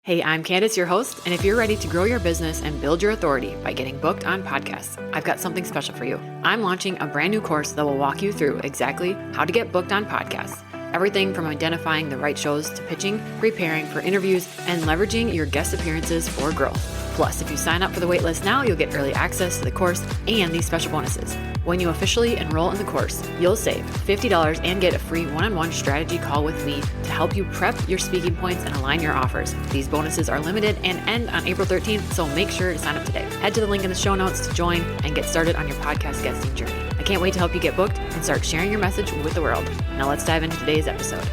Hey, I'm Candace, your host, and if you're ready to grow your business and build your authority by getting booked on podcasts, I've got something special for you. I'm launching a brand new course that will walk you through exactly how to get booked on podcasts. Everything from identifying the right shows to pitching, preparing for interviews, and leveraging your guest appearances for growth. Plus, if you sign up for the waitlist now, you'll get early access to the course and these special bonuses. When you officially enroll in the course, you'll save $50 and get a free one-on-one strategy call with me to help you prep your speaking points and align your offers. These bonuses are limited and end on April 13th, so make sure to sign up today. Head to the link in the show notes to join and get started on your podcast guesting journey. I can't wait to help you get booked and start sharing your message with the world. Now let's dive into today's episode.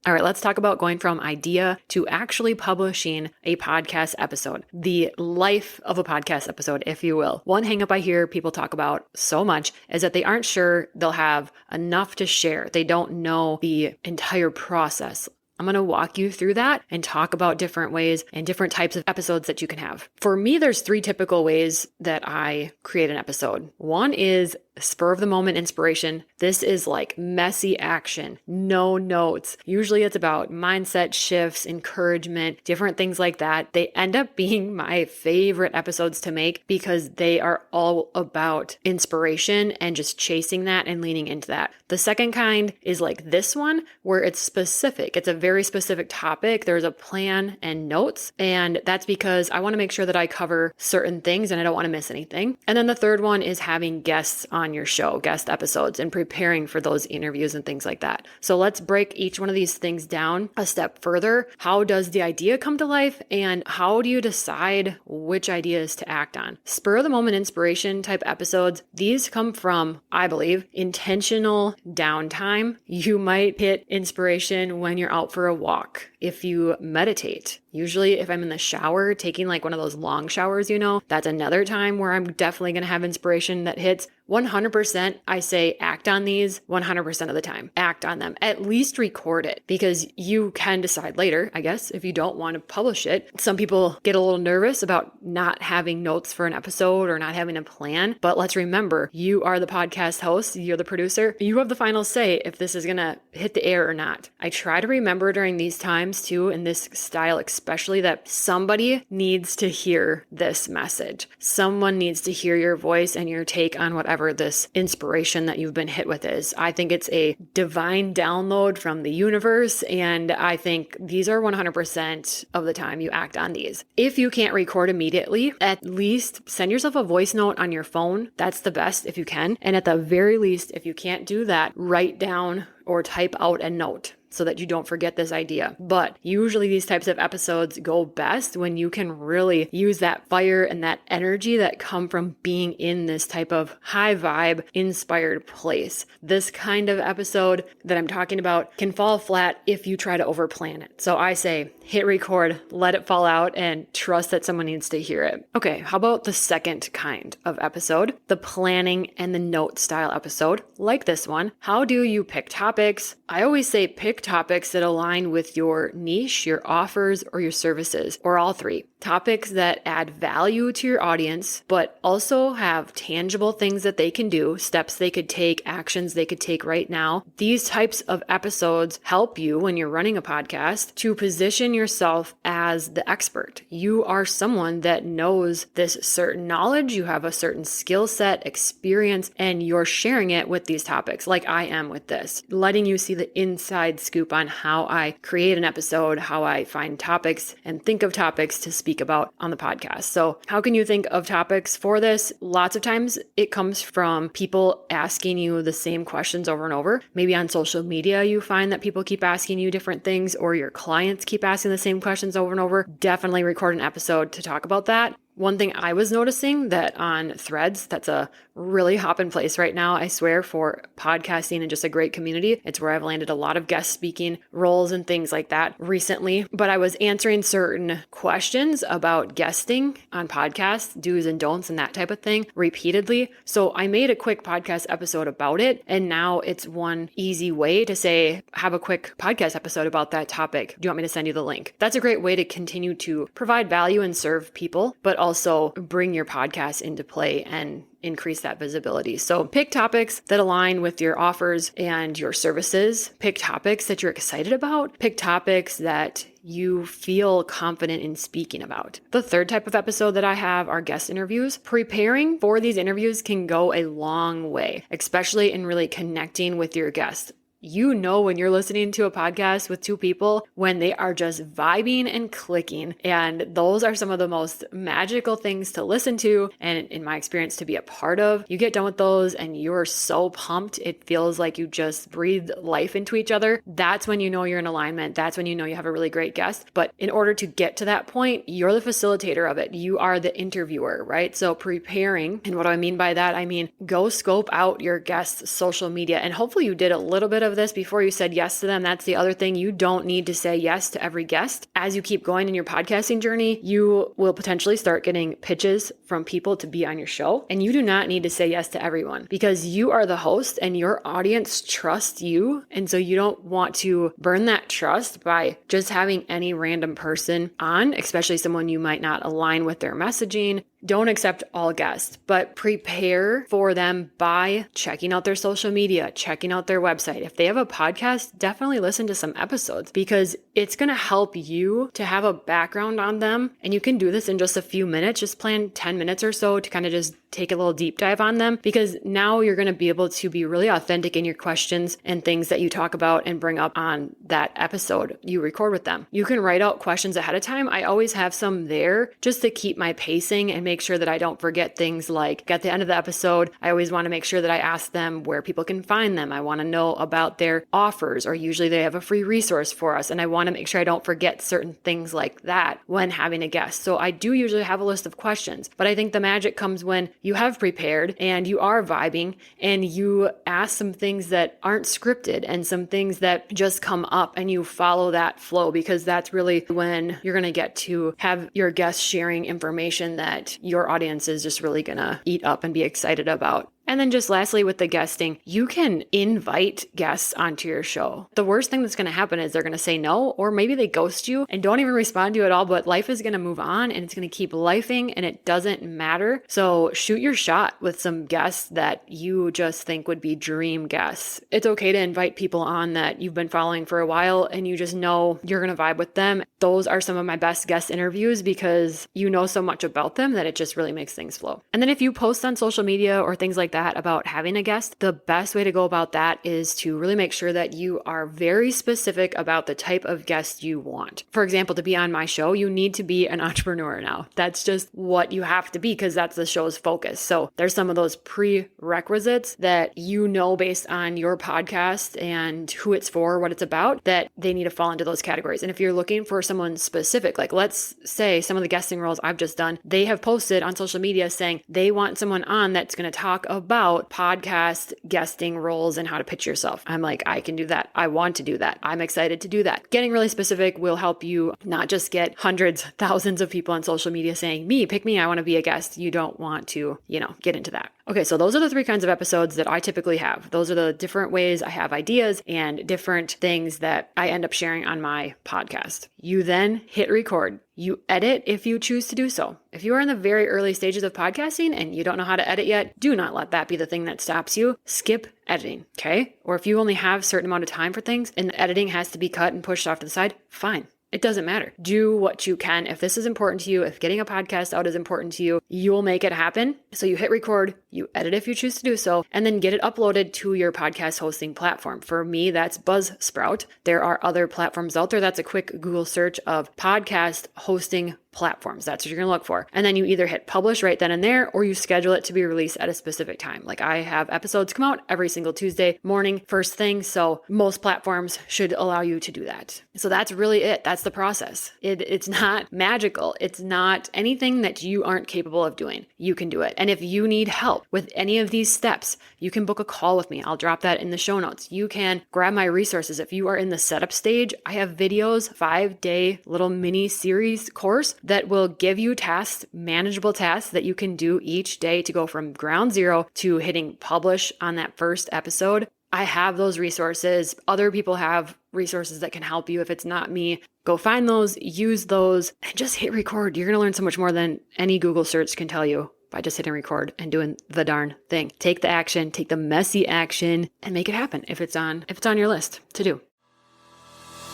All right, let's talk about going from idea to actually publishing a podcast episode, the life of a podcast episode, if you will. One hang up I hear people talk about so much is that they aren't sure they'll have enough to share. They don't know the entire process. I'm going to walk you through that and talk about different ways and different types of episodes that you can have. For me, there's 3 typical ways that I create an episode. One is Spur-of-the-Moment Inspiration. This is like messy action, no notes. Usually it's about mindset shifts, encouragement, different things like that. They end up being my favorite episodes to make because they are all about inspiration and just chasing that and leaning into that. The second kind is like this one where it's specific. It's a very specific topic. There's a plan and notes, and that's because I want to make sure that I cover certain things and I don't want to miss anything. And then the third one is having guests on your show, guest episodes, and preparing for those interviews and things like that. So let's break each one of these things down a step further. How does the idea come to life, and how do you decide which ideas to act on? Spur of the moment inspiration type episodes, these come from, I believe, intentional downtime. You might hit inspiration when you're out for a walk. If you meditate, usually if I'm in the shower, taking like one of those long showers, that's another time where I'm definitely going to have inspiration that hits. 100%, I say act on these 100% of the time. Act on them. At least record it, because you can decide later, I guess, if you don't want to publish it. Some people get a little nervous about not having notes for an episode or not having a plan. But let's remember, you are the podcast host, you're the producer. You have the final say if this is going to hit the air or not. I try to remember during these times too, in this style especially, that somebody needs to hear this message. Someone needs to hear your voice and your take on whatever this inspiration that you've been hit with is. I think it's a divine download from the universe, and I think these are 100% of the time you act on these. If you can't record immediately, at least send yourself a voice note on your phone. That's the best if you can. And at the very least, if you can't do that, write down or type out a note so that you don't forget this idea. But usually these types of episodes go best when you can really use that fire and that energy that come from being in this type of high vibe, inspired place. This kind of episode that I'm talking about can fall flat if you try to overplan it. So I say, hit record, let it fall out, and trust that someone needs to hear it. Okay, how about the second kind of episode? The planning and the note style episode, like this one. How do you pick topics? I always say pick topics that align with your niche, your offers, or your services, or all 3. Topics that add value to your audience, but also have tangible things that they can do, steps they could take, actions they could take right now. These types of episodes help you when you're running a podcast to position yourself as the expert. You are someone that knows this certain knowledge, you have a certain skill set, experience, and you're sharing it with these topics, like I am with this, letting you see the inside scoop on how I create an episode, how I find topics and think of topics to speak about on the podcast. So how can you think of topics for this? Lots of times it comes from people asking you the same questions over and over. Maybe on social media, you find that people keep asking you different things, or your clients keep asking the same questions over and over. Definitely record an episode to talk about that. One thing I was noticing that on Threads, that's a really hopping place right now, I swear, for podcasting and just a great community. It's where I've landed a lot of guest speaking roles and things like that recently. But I was answering certain questions about guesting on podcasts, do's and don'ts and that type of thing repeatedly. So I made a quick podcast episode about it. And now it's one easy way to say, have a quick podcast episode about that topic. Do you want me to send you the link? That's a great way to continue to provide value and serve people, but also bring your podcast into play and increase that visibility. So pick topics that align with your offers and your services. Pick topics that you're excited about. Pick topics that you feel confident in speaking about. The third type of episode that I have are guest interviews. Preparing for these interviews can go a long way, especially in really connecting with your guests. You know when you're listening to a podcast with two people when they are just vibing and clicking. And those are some of the most magical things to listen to and, in my experience, to be a part of. You get done with those and you're so pumped. It feels like you just breathed life into each other. That's when you know you're in alignment. That's when you know you have a really great guest. But in order to get to that point, you're the facilitator of it. You are the interviewer, right? So preparing, and what do I mean by that? I mean, go scope out your guests' social media. And hopefully you did a little bit of this before you said yes to them. That's the other thing. You don't need to say yes to every guest. As you keep going in your podcasting journey, you will potentially start getting pitches from people to be on your show. And you do not need to say yes to everyone because you are the host and your audience trusts you. And so you don't want to burn that trust by just having any random person on, especially someone you might not align with their messaging. Don't accept all guests, but prepare for them by checking out their social media, checking out their website. If they have a podcast, definitely listen to some episodes because it's going to help you to have a background on them. And you can do this in just a few minutes. Just plan 10 minutes or so to kind of just take a little deep dive on them because now you're going to be able to be really authentic in your questions and things that you talk about and bring up on that episode you record with them. You can write out questions ahead of time. I always have some there just to keep my pacing and make sure that I don't forget things like at the end of the episode, I always want to make sure that I ask them where people can find them. I want to know about their offers, or usually they have a free resource for us. And I want to make sure I don't forget certain things like that when having a guest. So I do usually have a list of questions, but I think the magic comes when you have prepared and you are vibing and you ask some things that aren't scripted and some things that just come up and you follow that flow, because that's really when you're going to get to have your guests sharing information that your audience is just really going to eat up and be excited about. And then just lastly with the guesting, you can invite guests onto your show. The worst thing that's going to happen is they're going to say no, or maybe they ghost you and don't even respond to you at all, but life is going to move on and it's going to keep lifing and it doesn't matter. So shoot your shot with some guests that you just think would be dream guests. It's okay to invite people on that you've been following for a while and you just know you're going to vibe with them. Those are some of my best guest interviews because you know so much about them that it just really makes things flow. And then if you post on social media or things like that about having a guest, the best way to go about that is to really make sure that you are very specific about the type of guest you want. For example, to be on my show, you need to be an entrepreneur now. That's just what you have to be because that's the show's focus. So there's some of those prerequisites that you know based on your podcast and who it's for, what it's about, that they need to fall into those categories. And if you're looking for someone specific, like let's say some of the guesting roles I've just done, they have posted on social media saying they want someone on that's going to talk about podcast guesting roles and how to pitch yourself. I'm like, I can do that. I want to do that. I'm excited to do that. Getting really specific will help you not just get hundreds, thousands of people on social media saying, pick me, I want to be a guest. You don't want to, get into that. Okay, so those are the 3 kinds of episodes that I typically have. Those are the different ways I have ideas and different things that I end up sharing on my podcast. You then hit record. You edit if you choose to do so. If you are in the very early stages of podcasting and you don't know how to edit yet, do not let that be the thing that stops you. Skip editing, okay? Or if you only have a certain amount of time for things and the editing has to be cut and pushed off to the side, fine. It doesn't matter. Do what you can. If this is important to you, if getting a podcast out is important to you, you will make it happen. So you hit record, you edit if you choose to do so, and then get it uploaded to your podcast hosting platform. For me, that's Buzzsprout. There are other platforms out there. That's a quick Google search of podcast hosting platforms. That's what you're going to look for. And then you either hit publish right then and there, or you schedule it to be released at a specific time. Like I have episodes come out every single Tuesday morning, first thing. So most platforms should allow you to do that. So that's really it. That's the process. It's not magical. It's not anything that you aren't capable of doing. You can do it. And if you need help with any of these steps, you can book a call with me. I'll drop that in the show notes. You can grab my resources. If you are in the setup stage, I have videos, 5-day little mini series course that will give you tasks, manageable tasks that you can do each day to go from ground zero to hitting publish on that first episode. I have those resources. Other people have resources that can help you. If it's not me, go find those, use those, and just hit record. You're going to learn so much more than any Google search can tell you by just hitting record and doing the darn thing. Take the action, take the messy action, and make it happen if it's on your list to do.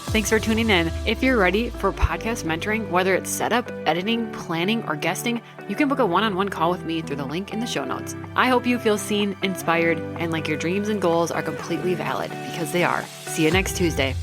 Thanks for tuning in. If you're ready for podcast mentoring, whether it's setup, editing, planning, or guesting, you can book a one-on-one call with me through the link in the show notes. I hope you feel seen, inspired, and like your dreams and goals are completely valid, because they are. See you next Tuesday.